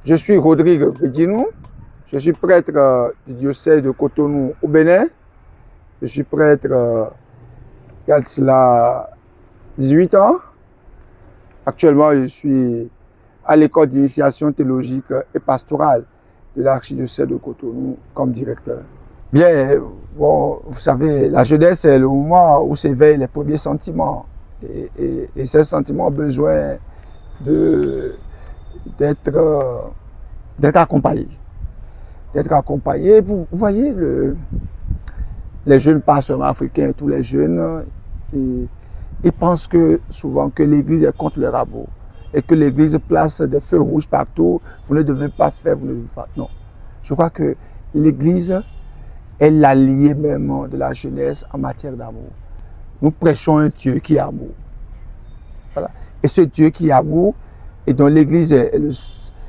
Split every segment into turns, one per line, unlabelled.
Je suis Rodrigue Bédinou, je suis prêtre du diocèse de Cotonou au Bénin. Je suis prêtre il y a de cela 18 ans. Actuellement, je suis à l'école d'initiation théologique et pastorale de l'archidiocèse de Cotonou comme directeur. Bien, bon, vous savez, la jeunesse, c'est le moment où s'éveillent les premiers sentiments. Et ces sentiments ont besoin d'être accompagnés. D'être accompagnés. Vous voyez, les jeunes, pas seulement africains, tous les jeunes, ils pensent souvent que l'Église est contre le rabot et que l'Église place des feux rouges partout. Vous ne devez pas faire, vous ne devez pas. Non. Je crois que l'Église est l'allié même de la jeunesse en matière d'amour. Nous prêchons un Dieu qui est amour. Voilà. Et ce Dieu qui est amour, et dont l'Église est le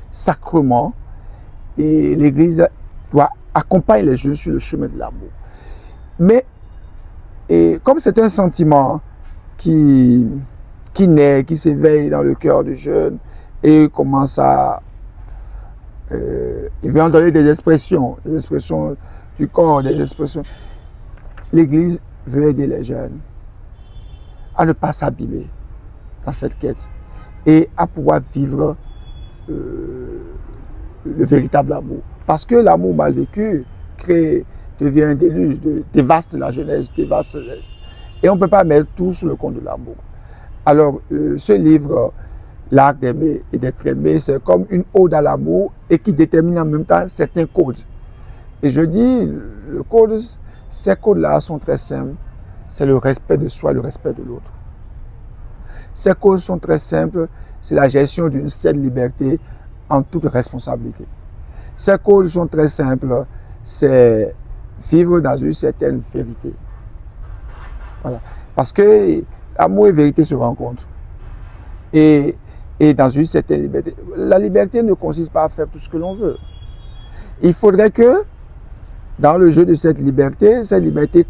sacrement, et l'Église doit accompagner les jeunes sur le chemin de l'amour. Mais, et comme c'est un sentiment qui naît, qui s'éveille dans le cœur du jeune, et commence à... il vient donner des expressions du corps, des expressions. L'Église veut aider les jeunes à ne pas s'abîmer dans cette quête et à pouvoir vivre le véritable amour. Parce que l'amour mal vécu devient un déluge, dévaste la jeunesse, dévaste... Et on ne peut pas mettre tout sur le compte de l'amour. Alors, ce livre, L'art d'aimer et d'être aimé, c'est comme une ode à l'amour et qui détermine en même temps certains codes. Et je dis, ces codes-là sont très simples. C'est le respect de soi, le respect de l'autre. Ces codes sont très simples. C'est la gestion d'une certaine liberté en toute responsabilité. Ces codes sont très simples. C'est vivre dans une certaine vérité. Voilà. Parce que amour et vérité se rencontrent. Et dans une certaine liberté. La liberté ne consiste pas à faire tout ce que l'on veut. Il faudrait que, dans le jeu de cette liberté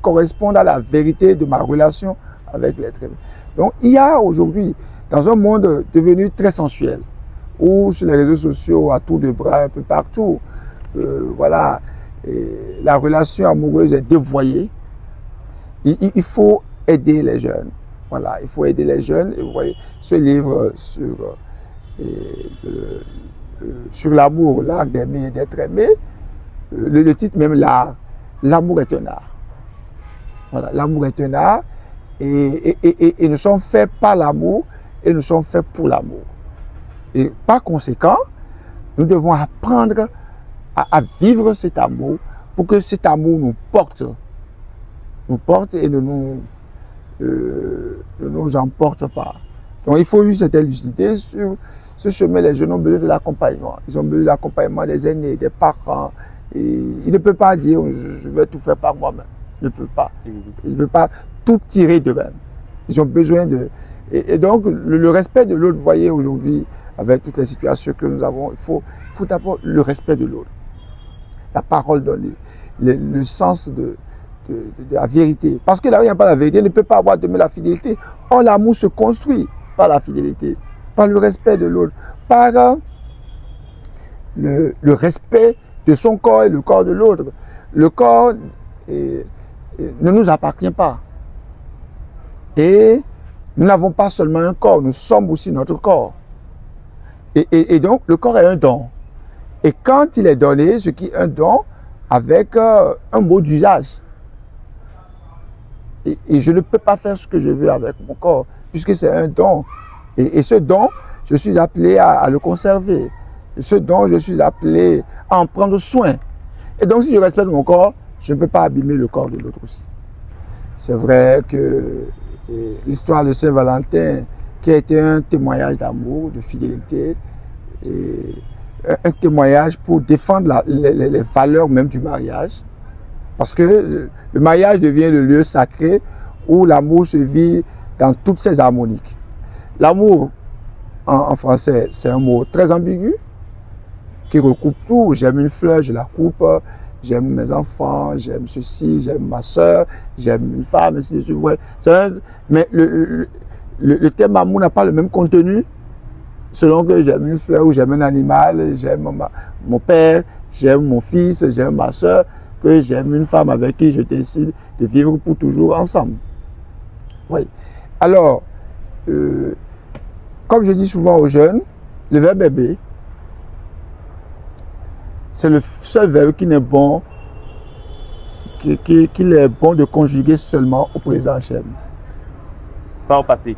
corresponde à la vérité de ma relation avec l'être humain. Donc, il y a aujourd'hui, dans un monde devenu très sensuel, où sur les réseaux sociaux, à tour de bras, un peu partout, voilà, la relation amoureuse est dévoyée. Il faut aider les jeunes. Voilà, il faut aider les jeunes. Et vous voyez, ce livre sur l'amour, l'art d'aimer et d'être aimé, le titre même, l'amour est un art. Voilà, l'amour est un art et nous sommes faits par l'amour et nous sommes faits pour l'amour. Et par conséquent, nous devons apprendre à vivre cet amour pour que cet amour nous porte et ne nous emporte pas. Donc il faut une certaine lucidité sur ce chemin. Les jeunes ont besoin de l'accompagnement. Ils ont besoin de l'accompagnement des aînés, des parents. Et ils ne peuvent pas dire je vais tout faire par moi-même. Ils ne peuvent pas. Ils ne peuvent pas tout tirer d'eux-mêmes. Ils ont besoin de... Et donc le respect de l'autre, vous voyez aujourd'hui, avec toutes les situations que nous avons, il faut d'abord le respect de l'autre. La parole donnée, le sens de la vérité. Parce que là où il n'y a pas la vérité, il ne peut pas avoir demain la fidélité. Or, l'amour se construit par la fidélité, par le respect de l'autre, par le respect de son corps et le corps de l'autre. Le corps ne nous appartient pas. Et nous n'avons pas seulement un corps, nous sommes aussi notre corps. Et donc, le corps est un don. Et quand il est donné, ce qui est un don, avec un mot d'usage. Et je ne peux pas faire ce que je veux avec mon corps, puisque c'est un don. Et ce don, je suis appelé à le conserver. Et ce don, je suis appelé à en prendre soin. Et donc, si je respecte mon corps, je ne peux pas abîmer le corps de l'autre aussi. C'est vrai que l'histoire de Saint-Valentin, qui a été un témoignage d'amour, de fidélité, et un témoignage pour défendre les valeurs même du mariage. Parce que le mariage devient le lieu sacré où l'amour se vit dans toutes ses harmoniques. L'amour, en français, c'est un mot très ambigu, qui recoupe tout. J'aime une fleur, je la coupe. J'aime mes enfants, j'aime ceci, j'aime ma soeur, j'aime une femme, ainsi de suite. Mais le terme amour n'a pas le même contenu selon que j'aime une fleur ou j'aime un animal, j'aime mon père, j'aime mon fils, j'aime ma soeur, que j'aime une femme avec qui je décide de vivre pour toujours ensemble. Oui. Alors, comme je dis souvent aux jeunes, le verbe aimer, c'est le seul verbe qui n'est bon, qu'il est bon de conjuguer seulement au présent j'aime.
Pas au passé.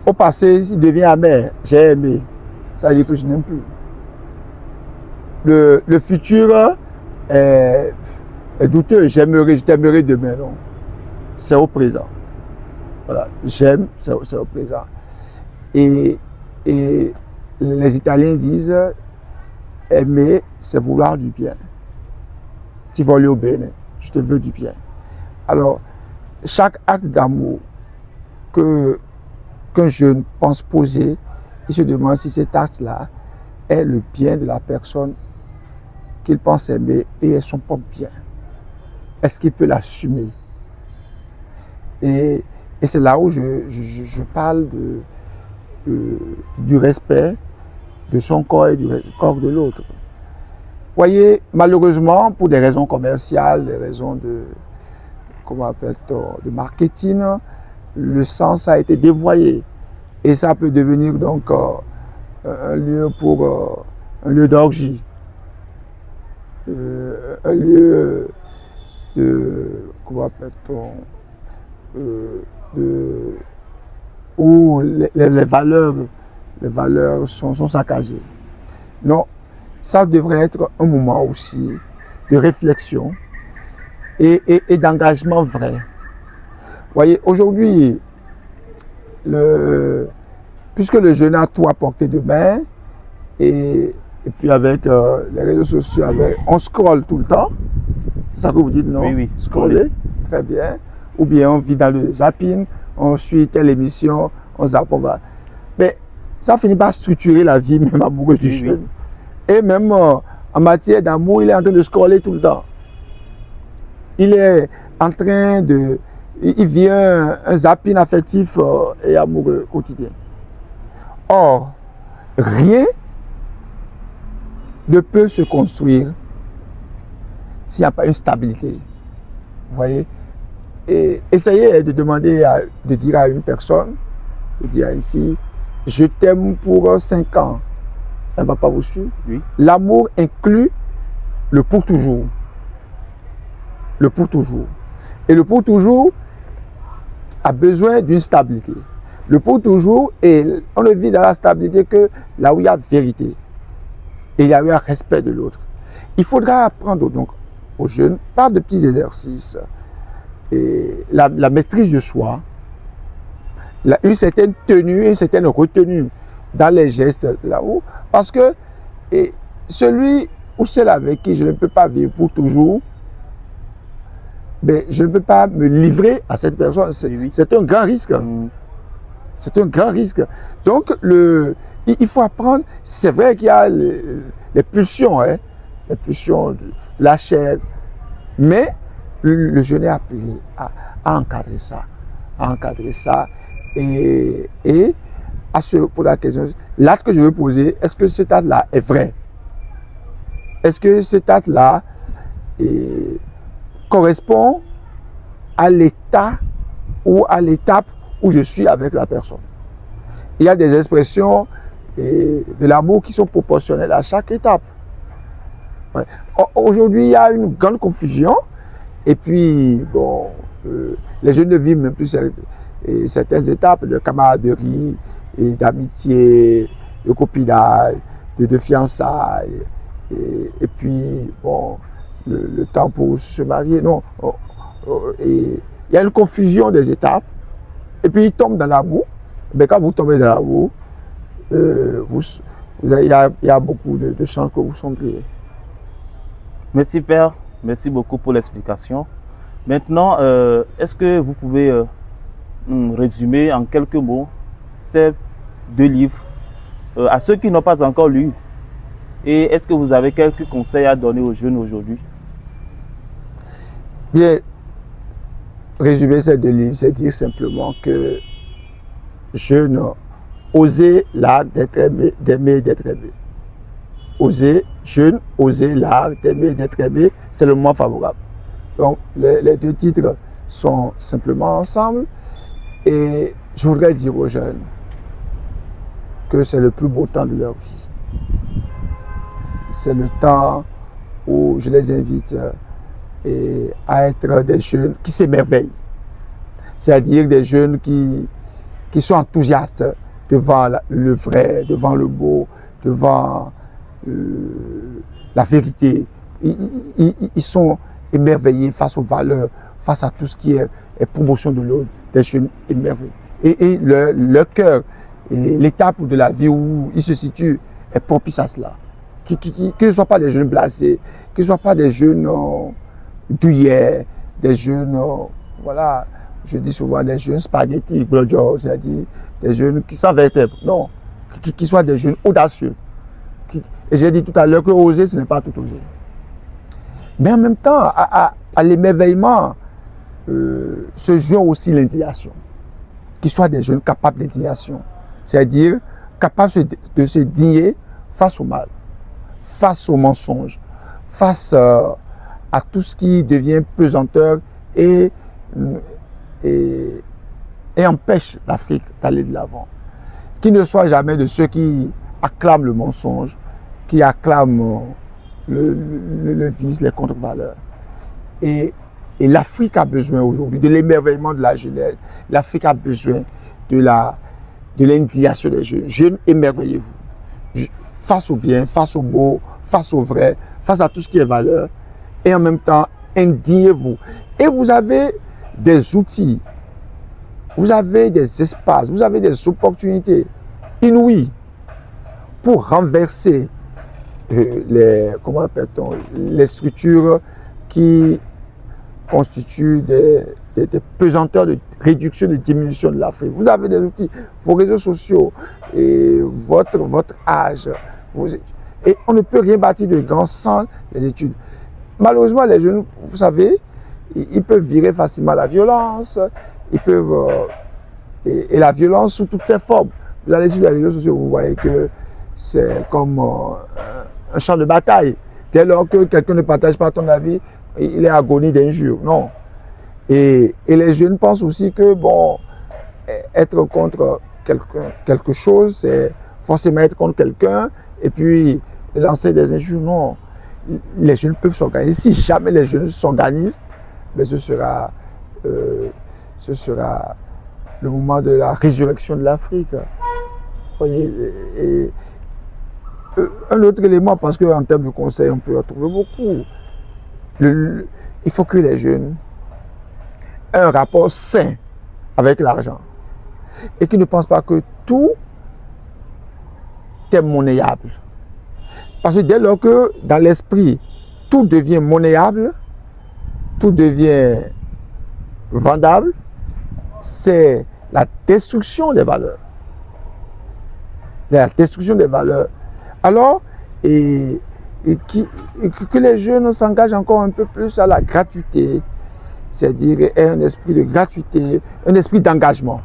Au passé, il devient amer, j'ai aimé. Ça veut dire que je n'aime plus. Le futur est douteux, j'aimerais, je t'aimerais demain, non. C'est au présent. Voilà, j'aime, c'est au présent. Et les Italiens disent, aimer, c'est vouloir du bien. Ti voglio bene, je te veux du bien. Alors, chaque acte d'amour qu'un jeune pense poser, il se demande si cet acte-là est le bien de la personne qu'il pense aimer et est son propre bien. Est-ce qu'il peut l'assumer? Et c'est là où je parle du respect de son corps et du corps de l'autre. Voyez, malheureusement, pour des raisons commerciales, des raisons de marketing, le sens a été dévoyé. Et ça peut devenir donc un lieu d'orgie, un lieu où les valeurs sont saccagées. Non, ça devrait être un moment aussi de réflexion et d'engagement vrai. Vous voyez, aujourd'hui, puisque le jeune a tout à portée de main, et puis avec les réseaux sociaux, on scrolle tout le temps. C'est ça que vous dites, non?
Oui, oui.
Scroller, très bien. Ou bien on vit dans le zapping, on suit telle émission, on zappe, on va. Mais ça finit par structurer la vie même amoureuse du jeune. Et même en matière d'amour, il est en train de scroller tout le temps. Il est en train de... Il vit un zapping affectif et amoureux quotidien. Or, rien ne peut se construire s'il n'y a pas une stabilité. Vous voyez? Et essayez de demander, de dire à une personne, de dire à une fille, je t'aime pour 5 ans. Elle ne va pas vous suivre.
Oui.
L'amour inclut le pour toujours. Le pour toujours. Et le pour toujours a besoin d'une stabilité. Le pour toujours, on ne vit dans la stabilité que là où il y a vérité. Et il y a eu un respect de l'autre. Il faudra apprendre donc aux jeunes, par de petits exercices, et la maîtrise de soi, une certaine tenue, une certaine retenue dans les gestes là-haut, parce que celui ou celle avec qui je ne peux pas vivre pour toujours, ben, je ne peux pas me livrer à cette personne. C'est un grand risque. C'est un grand risque. Donc, il faut apprendre. C'est vrai qu'il y a les pulsions, hein, les pulsions de la chair, mais le jeune est appelé à encadrer ça. À encadrer ça. Et pour la question, l'acte que je veux poser, est-ce que cet acte-là est vrai? Est-ce que cet acte-là correspond à l'état ou à l'étape où je suis avec la personne? Il y a des expressions de l'amour qui sont proportionnelles à chaque étape. Ouais. Aujourd'hui, il y a une grande confusion. Et puis, bon, les jeunes ne vivent même plus certaines étapes de camaraderie, et d'amitié, de copinage, de fiançailles. Et puis, bon, le temps pour se marier. Non. Il y a une confusion des étapes. Et puis, ils tombent dans l'amour. Mais quand vous tombez dans l'amour, il y a beaucoup de chances que vous sombriez.
Merci Père, merci beaucoup pour l'explication. Maintenant, est-ce que vous pouvez résumer en quelques mots ces 2 livres à ceux qui n'ont pas encore lu? Et est-ce que vous avez quelques conseils à donner aux jeunes aujourd'hui?
Bien, résumer ces 2 livres, c'est dire simplement que jeune, oser l'art d'être aimé, d'aimer et d'être aimé. Oser, jeune, oser l'art d'aimer et d'être aimé, c'est le moment favorable. Donc, les deux titres sont simplement ensemble. Et je voudrais dire aux jeunes que c'est le plus beau temps de leur vie. C'est le temps où je les invite à être des jeunes qui s'émerveillent. C'est-à-dire des jeunes qui sont enthousiastes devant le vrai, devant le beau, devant la vérité. Ils sont émerveillés face aux valeurs, face à tout ce qui est promotion de l'autre, des jeunes émerveillés. Et leur cœur et l'étape de la vie où ils se situent est propice à cela. Que ce ne soient pas des jeunes blasés, que ce ne soient pas des jeunes douillets, des jeunes, voilà, je dis souvent des jeunes spaghetti, c'est-à-dire des jeunes qui sont vertèbres. Non, qui soient des jeunes audacieux. Et j'ai dit tout à l'heure que oser, ce n'est pas tout oser. Mais en même temps, à l'émerveillement, se joint aussi l'indignation. Qu'ils soient des jeunes capables d'indignation. C'est-à-dire capables de se digner face au mal, face au mensonge, face à tout ce qui devient pesanteur et empêche l'Afrique d'aller de l'avant. Qu'ils ne soient jamais de ceux qui acclament le mensonge, qui acclament le vice, les contre-valeurs. Et l'Afrique a besoin aujourd'hui de l'émerveillement de la jeunesse. L'Afrique a besoin de l'indignation des jeunes. Jeunes, émerveillez-vous. Face au bien, face au beau, face au vrai, face à tout ce qui est valeur. Et en même temps, indignez-vous. Et vous avez des outils, vous avez des espaces, vous avez des opportunités inouïes pour renverser les structures qui constituent des pesanteurs de réduction, de diminution de l'Afrique. Vous avez des outils, vos réseaux sociaux, et votre âge. Et on ne peut rien bâtir de grand sans les études. Malheureusement, les jeunes, vous savez, ils peuvent virer facilement la violence, ils peuvent... et la violence sous toutes ses formes. Vous allez sur les réseaux sociaux, vous voyez que c'est comme un champ de bataille. Dès lors que quelqu'un ne partage pas ton avis, il est agonie d'injures. Non. Et les jeunes pensent aussi que, bon, être contre quelque chose, c'est forcément être contre quelqu'un et puis lancer des injures. Non. Les jeunes peuvent s'organiser. Si jamais les jeunes s'organisent, mais ce sera le moment de la résurrection de l'Afrique. Voyez, et un autre élément, parce qu'en termes de conseils, on peut en trouver beaucoup. Il faut que les jeunes aient un rapport sain avec l'argent et qu'ils ne pensent pas que tout est monnayable. Parce que dès lors que dans l'esprit, tout devient monnayable, tout devient vendable, c'est la destruction des valeurs. La destruction des valeurs. Alors, que les jeunes s'engagent encore un peu plus à la gratuité, c'est-à-dire un esprit de gratuité, un esprit d'engagement.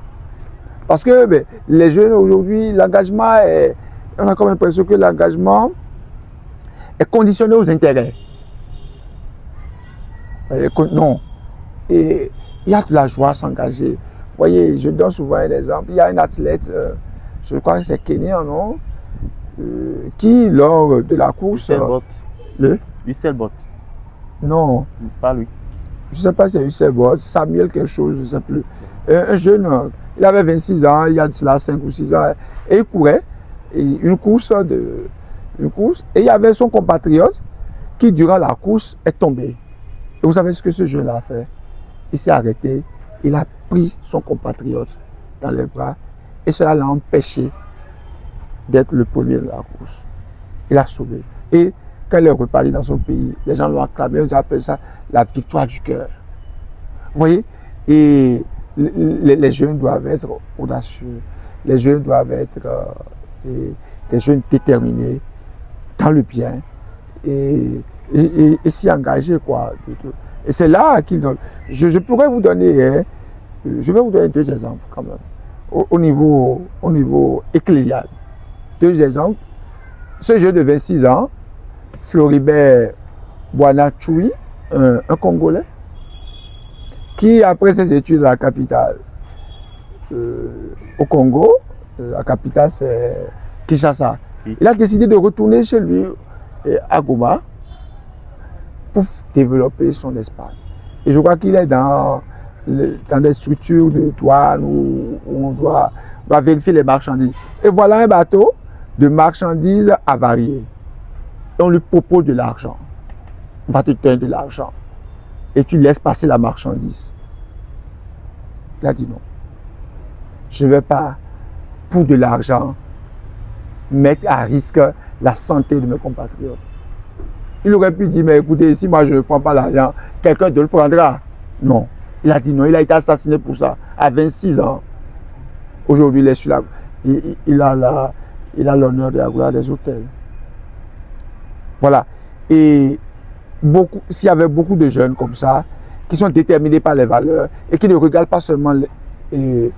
Parce que les jeunes aujourd'hui, l'engagement on a comme l'impression que l'engagement est conditionné aux intérêts. Non. Et il y a de la joie à s'engager. Vous voyez, je donne souvent un exemple. Il y a un athlète, je crois que c'est Kenyan, non? Qui, lors de la course...
Usain Bolt.
Non.
Pas lui.
Je ne sais pas si c'est Usain Bolt, Samuel quelque chose, je ne sais plus. Un jeune, il avait 26 ans, il y a de cela 5 ou 6 ans, et il courait. Et une course, et il y avait son compatriote qui, durant la course, est tombé. Et vous savez ce que ce jeune a fait? Il s'est arrêté, il a pris son compatriote dans les bras, et cela l'a empêché d'être le premier de la course. Il a sauvé. Et quand il est reparti dans son pays, les gens l'ont acclamé, ils appellent ça la victoire du cœur. Vous voyez? Et les jeunes doivent être audacieux, les jeunes doivent être des jeunes déterminés dans le bien et s'y engager, quoi. Et c'est là qu'ils donnent. Je pourrais vous donner, je vais vous donner 2 exemples quand même. au niveau ecclésial. Deux exemples. Ce jeune de 26 ans, Floribert Boanachui, un Congolais, qui après ses études à la capitale, au Congo, la capitale c'est Kinshasa, il a décidé de retourner chez lui à Goma pour développer son espace. Et je crois qu'il est dans des structures de douane où on doit vérifier les marchandises. Et voilà un bateau de marchandises avariées. Et on lui propose de l'argent. On va te donner de l'argent. Et tu laisses passer la marchandise. Il a dit non. Je ne vais pas, pour de l'argent, mettre à risque la santé de mes compatriotes. Il aurait pu dire, mais écoutez, si moi je ne prends pas l'argent, quelqu'un d'autre le prendra. Non. Il a dit non, il a été assassiné pour ça, à 26 ans. Aujourd'hui, il a l'honneur de la gloire des hôtels. Voilà. Et s'il y avait beaucoup de jeunes comme ça, qui sont déterminés par les valeurs et qui ne regardent pas seulement les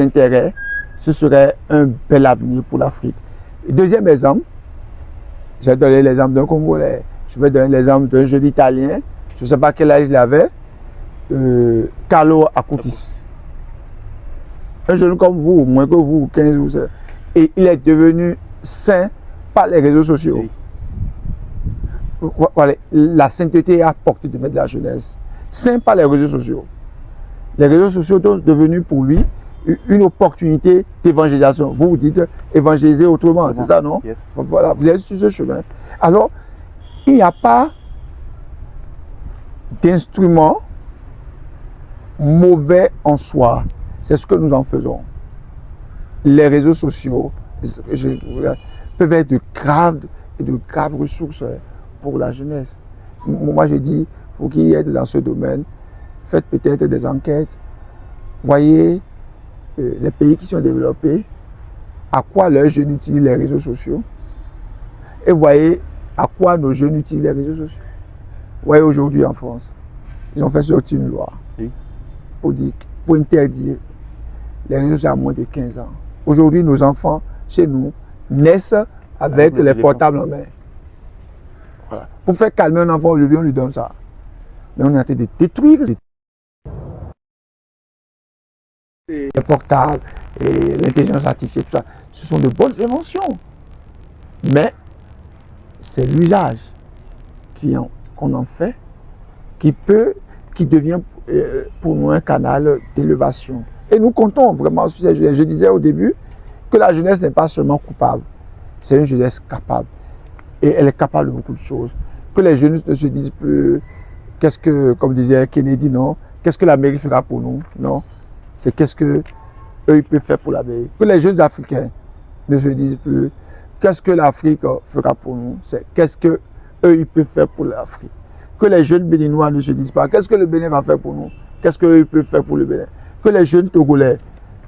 intérêts, ce serait un bel avenir pour l'Afrique. Deuxième exemple, j'ai donné l'exemple d'un Congolais. Je vais donner l'exemple d'un jeune Italien, je ne sais pas quel âge il avait, Carlo Acutis. Un jeune comme vous, moins que vous, 15 ou 16. Et il est devenu saint par les réseaux sociaux. Oui. Voilà, la sainteté est à portée de mettre de la jeunesse. Saint par les réseaux sociaux. Les réseaux sociaux sont devenus pour lui une opportunité d'évangélisation. Vous dites évangéliser autrement, c'est ça, non?
Yes.
Voilà, vous êtes sur ce chemin. Alors, il n'y a pas d'instrument mauvais en soi. C'est ce que nous en faisons. Les réseaux sociaux peuvent être de graves ressources pour la jeunesse. Moi, je dis, il faut qu'il y ait dans ce domaine. Faites peut-être des enquêtes. Voyez les pays qui sont développés, à quoi leurs jeunes utilisent les réseaux sociaux. Et voyez à quoi nos jeunes utilisent les réseaux sociaux. Voyez aujourd'hui en France, ils ont fait sortir une loi pour interdire les réseaux sociaux à moins de 15 ans. Aujourd'hui, nos enfants, chez nous, naissent avec les portables en main. Voilà. Pour faire calmer un enfant, aujourd'hui, on lui donne ça. Mais on est en train de détruire les portables et l'intelligence artificielle, tout ça. Ce sont de bonnes inventions. Mais c'est l'usage qu'on en fait qui devient pour nous un canal d'élévation. Et nous comptons vraiment sur cette jeunesse. Je disais au début que la jeunesse n'est pas seulement coupable, c'est une jeunesse capable. Et elle est capable de beaucoup de choses. Que les jeunes ne se disent plus, comme disait Kennedy, non, qu'est-ce que l'Amérique fera pour nous? Non, c'est qu'est-ce qu'eux ils peuvent faire pour l'Amérique. Que les jeunes Africains ne se disent plus, qu'est-ce que l'Afrique fera pour nous? C'est qu'est-ce qu'eux ils peuvent faire pour l'Afrique. Que les jeunes Béninois ne se disent pas, qu'est-ce que le Bénin va faire pour nous? Qu'est-ce qu'eux ils peuvent faire pour le Bénin? Que les jeunes Togolais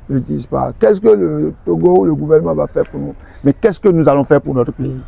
ne disent pas, qu'est-ce que le Togo ou le gouvernement va faire pour nous? Mais qu'est-ce que nous allons faire pour notre pays?